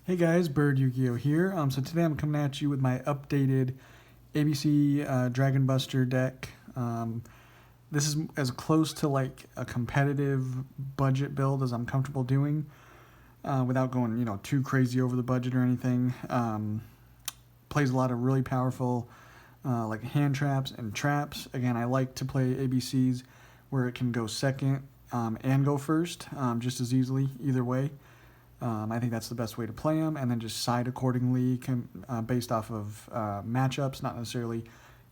Hey guys, Bird Yugioh here. So today I'm coming at you with my updated ABC Dragon Buster deck. This is as close to like a competitive budget build as I'm comfortable doing, without going too crazy over the budget or anything. Plays a lot of really powerful like hand traps and traps. Again, I like to play ABCs where it can go second and go first just as easily either way. I think that's the best way to play them, and then just side accordingly based off of matchups, not necessarily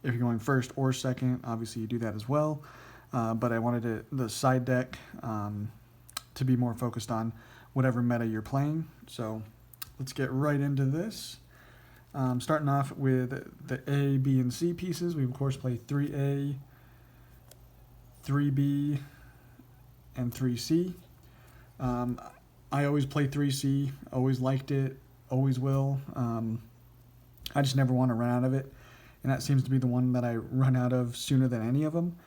if you're going first or second. Obviously, you do that as well, but I wanted the side deck to be more focused on whatever meta you're playing. So let's get right into this. Starting off with the A, B, and C pieces. We, of course, play 3A, 3B, and 3C. I always play 3C, always liked it, always will. I just never want to run out of it, and that seems to be the one that I run out of sooner than any of them.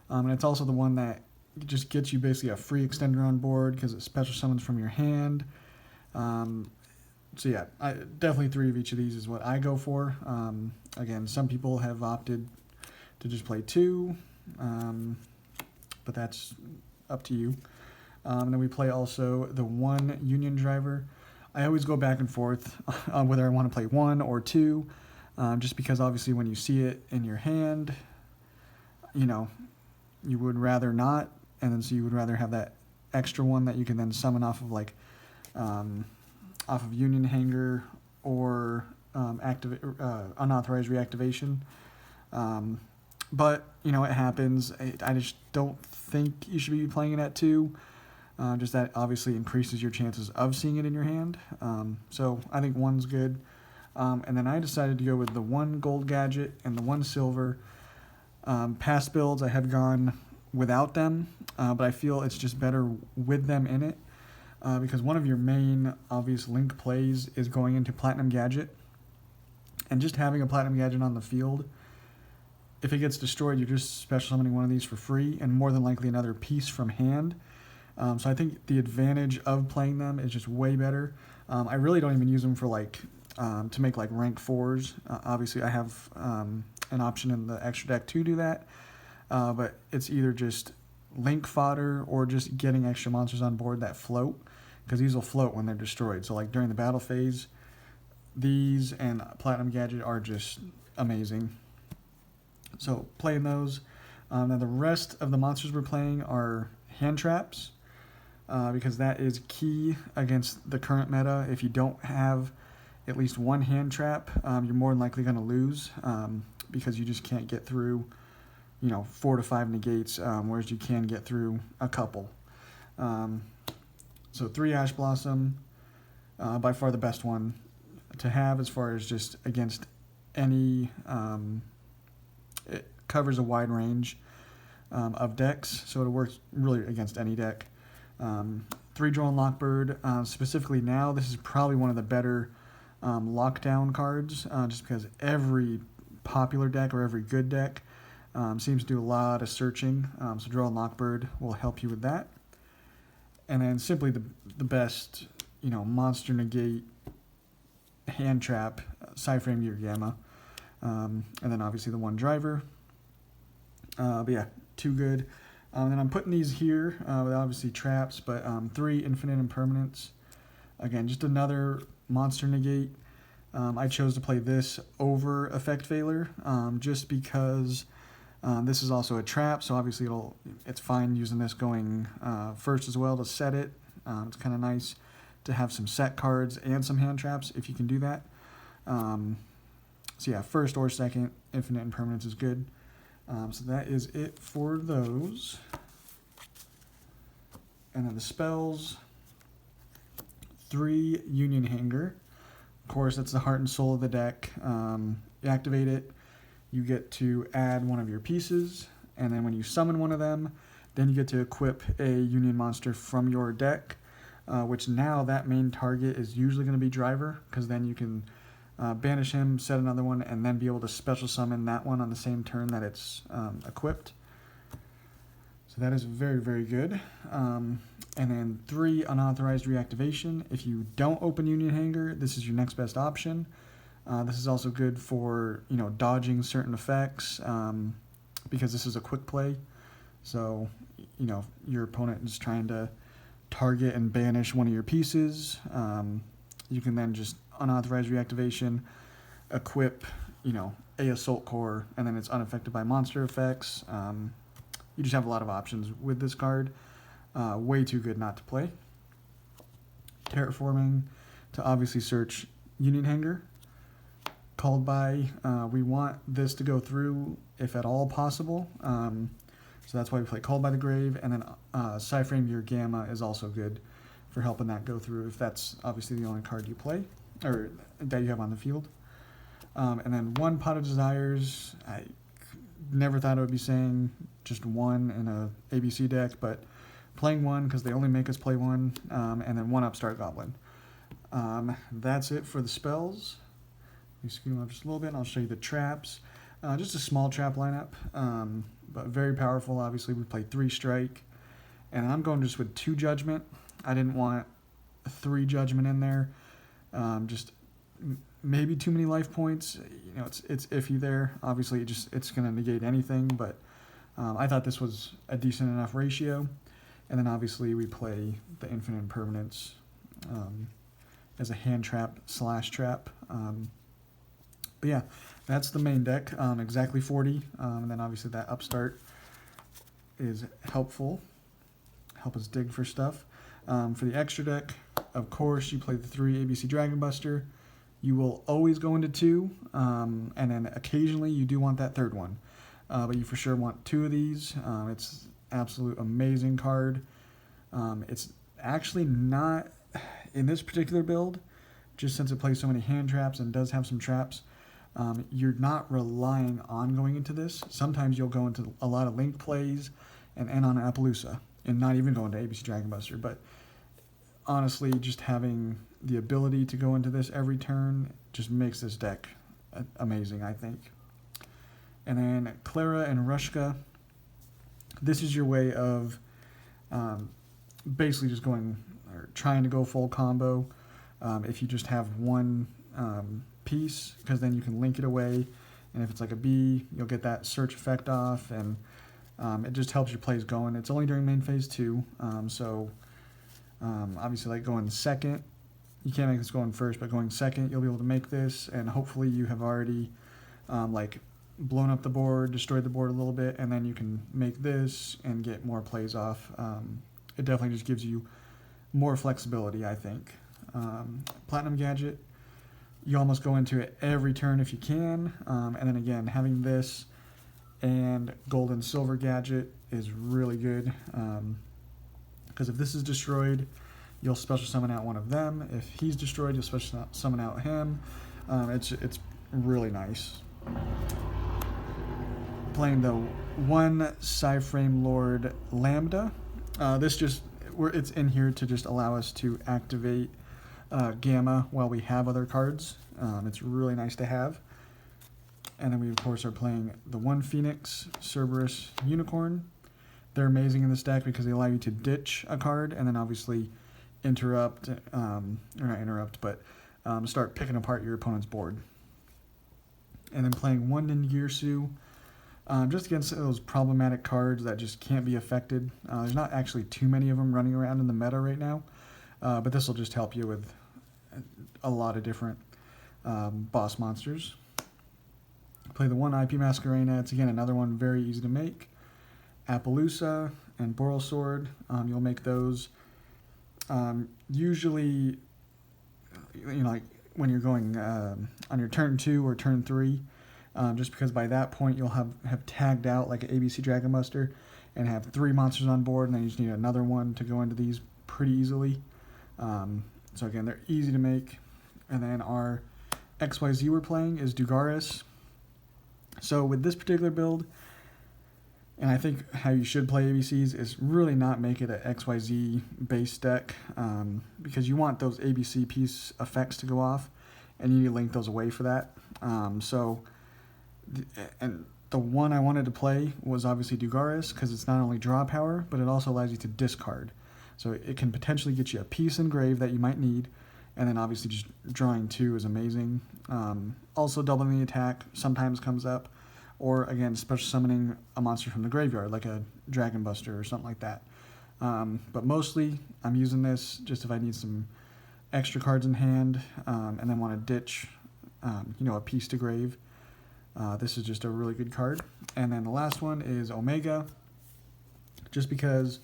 And it's also the one that just gets you basically a free extender on board because it special summons from your hand. So yeah, definitely 3 of each of these is what I go for. Again, some people have opted to just play 2, but that's up to you. And then we play also the 1 Union Driver. I always go back and forth on whether I want to play 1 or 2, just because obviously when you see it in your hand, you would rather not, and then so you would rather have that extra one that you can then summon off of like off of Union Hanger or unauthorized reactivation. But it happens. I just don't think you should be playing it at 2. Just that obviously increases your chances of seeing it in your hand. So I think 1's good. And then I decided to go with the 1 gold gadget and the 1 silver. Past builds I have gone without them, but I feel it's just better with them in it, because one of your main obvious link plays is going into Platinum Gadget. And just having a Platinum Gadget on the field, if it gets destroyed, you're just special summoning one of these for free, and more than likely another piece from hand. So I think the advantage of playing them is just way better. I really don't even use them for to make like rank 4s. Obviously I have an option in the extra deck to do that, but it's either just link fodder or just getting extra monsters on board that float, because these will float when they're destroyed. So like during the battle phase, these and Platinum Gadget are just amazing. So playing those. Now the rest of the monsters we're playing are hand traps. Because that is key against the current meta. If you don't have at least 1 hand trap, you're more than likely going to lose, because you just can't get through 4 to 5 negates, whereas you can get through a couple. So 3 Ash Blossom, by far the best one to have as far as just against any, it covers a wide range of decks, so it works really against any deck. 3 Drone Lockbird, specifically now, this is probably one of the better lockdown cards, just because every popular deck or every good deck seems to do a lot of searching, so Drone Lockbird will help you with that. And then simply the best, monster negate hand trap, Psyframe Gear Gamma, and then obviously the 1 driver. But yeah, 2 good. And I'm putting these here with obviously traps, but 3 Infinite Impermanence. Again, just another monster negate. I chose to play this over Effect Veiler, just because this is also a trap, so obviously it's fine using this going first as well to set it. It's kind of nice to have some set cards and some hand traps if you can do that. So yeah, first or second, Infinite Impermanence is good. So that is it for those. And then the spells, 3 Union Hanger. Of course, that's the heart and soul of the deck. You activate it, you get to add one of your pieces, and then when you summon one of them, then you get to equip a Union monster from your deck, which now that main target is usually going to be Driver, because then you can banish him, set another one, and then be able to special summon that one on the same turn that it's equipped. So that is very, very good. And then 3, unauthorized reactivation. If you don't open Union Hanger, this is your next best option. This is also good for, dodging certain effects, because this is a quick play. So, your opponent is trying to target and banish one of your pieces. You can then just unauthorized reactivation, equip, a assault core, and then it's unaffected by monster effects. You just have a lot of options with this card. Way too good not to play. Terraforming, to obviously search Union Hanger. Called by, we want this to go through if at all possible. So that's why we play Called by the Grave. And then Cyframe Your Gamma is also good for helping that go through if that's obviously the only card you play or that you have on the field. And then 1 Pot of Desires. I never thought I would be saying just 1 in a ABC deck, but playing 1 because they only make us play 1, and then 1 Upstart Goblin. That's it for the spells. Let me scoot them up just a little bit and I'll show you the traps. Just a small trap lineup, but very powerful. Obviously, we play 3 strike, and I'm going just with 2 judgment. I didn't want 3 judgment in there. Just maybe too many life points. It's iffy there. Obviously, it's going to negate anything, but I thought this was a decent enough ratio. And then obviously we play the Infinite Impermanence as a hand trap / trap. But yeah, that's the main deck, exactly 40. And then obviously that Upstart is helpful. Help us dig for stuff. For the extra deck, of course, you play the 3 ABC Dragon Buster. You will always go into 2, and then occasionally you do want that 3rd one. But you for sure want 2 of these. It's absolute amazing card. It's actually not in this particular build, just since it plays so many hand traps and does have some traps. You're not relying on going into this. Sometimes you'll go into a lot of link plays and end on Appaloosa and not even go into ABC Dragon Buster. But honestly, just having the ability to go into this every turn just makes this deck amazing, I think. And then Clara and Rushka. This is your way of basically just going or trying to go full combo. If you just have 1 piece, because then you can link it away, and if it's like a B, you'll get that search effect off, and it just helps your plays going. It's only during main phase 2, so obviously like going second, you can't make this going first, but going second, you'll be able to make this, and hopefully you have already like blown up the board, destroyed the board a little bit, and then you can make this and get more plays off. It definitely just gives you more flexibility, I think. Platinum Gadget, you almost go into it every turn if you can, and then again, having this and Gold and Silver Gadget is really good, because if this is destroyed, you'll special summon out one of them. If he's destroyed, you'll special summon out him. It's really nice. Playing the 1 Cyframe Lord Lambda. It's in here to just allow us to activate Gamma while we have other cards. It's really nice to have. And then we of course are playing the 1 Phoenix Cerberus Unicorn. They're amazing in this deck because they allow you to ditch a card and then obviously interrupt, or not interrupt, but start picking apart your opponent's board. And then playing 1 Ningirsu, just against those problematic cards that just can't be affected. There's not actually too many of them running around in the meta right now, but this will just help you with a lot of different boss monsters. Play the 1 IP Masquerena. It's again another one very easy to make. Appaloosa and Boral Sword. You'll make those. Usually, like when you're going on your turn 2 or turn 3, just because by that point you'll have tagged out like an ABC Dragon Buster and have 3 monsters on board, and then you just need another one to go into these pretty easily. So again, they're easy to make. And then our XYZ we're playing is Dugaris. So with this particular build, and I think how you should play ABCs is really not make it an XYZ base deck, because you want those ABC piece effects to go off, and you need to link those away for that. And the one I wanted to play was obviously Dugaris, because it's not only draw power, but it also allows you to discard. So it can potentially get you a piece engraved that you might need, and then obviously just drawing 2 is amazing. Also doubling the attack sometimes comes up, or again, special summoning a monster from the graveyard, like a Dragon Buster or something like that. But mostly, I'm using this just if I need some extra cards in hand, and then want to ditch, a piece to grave. This is just a really good card. And then the last one is Omega, just because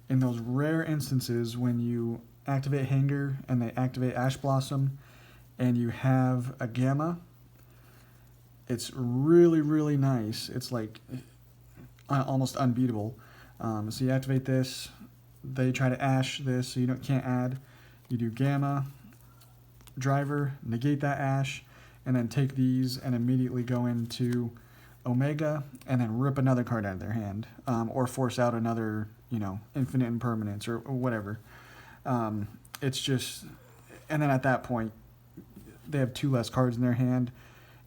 in those rare instances when you activate Hanger and they activate Ash Blossom and you have a Gamma, it's really, really nice. It's like almost unbeatable. So you activate this, they try to Ash this, so you can't add. You do Gamma, Driver, negate that Ash, and then take these and immediately go into Omega and then rip another card out of their hand, or force out another, infinite impermanence or whatever. It's just, and then at that point, they have 2 less cards in their hand,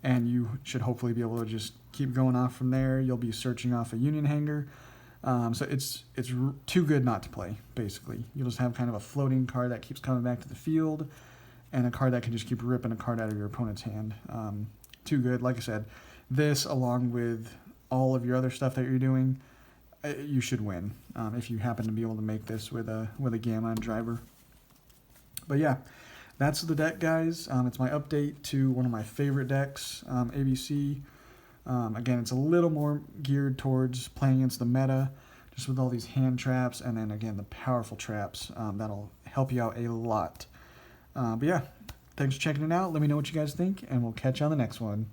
and you should hopefully be able to just keep going off from there. You'll be searching off a Union Hanger. So it's too good not to play, basically. You'll just have kind of a floating card that keeps coming back to the field, and a card that can just keep ripping a card out of your opponent's hand. Too good. Like I said, this, along with all of your other stuff that you're doing, you should win if you happen to be able to make this with a Gamma and Driver. But yeah, that's the deck, guys. It's my update to one of my favorite decks, ABC. Again, it's a little more geared towards playing against the meta, just with all these hand traps, and then again the powerful traps. That'll help you out a lot. But yeah, thanks for checking it out. Let me know what you guys think, and we'll catch you on the next one.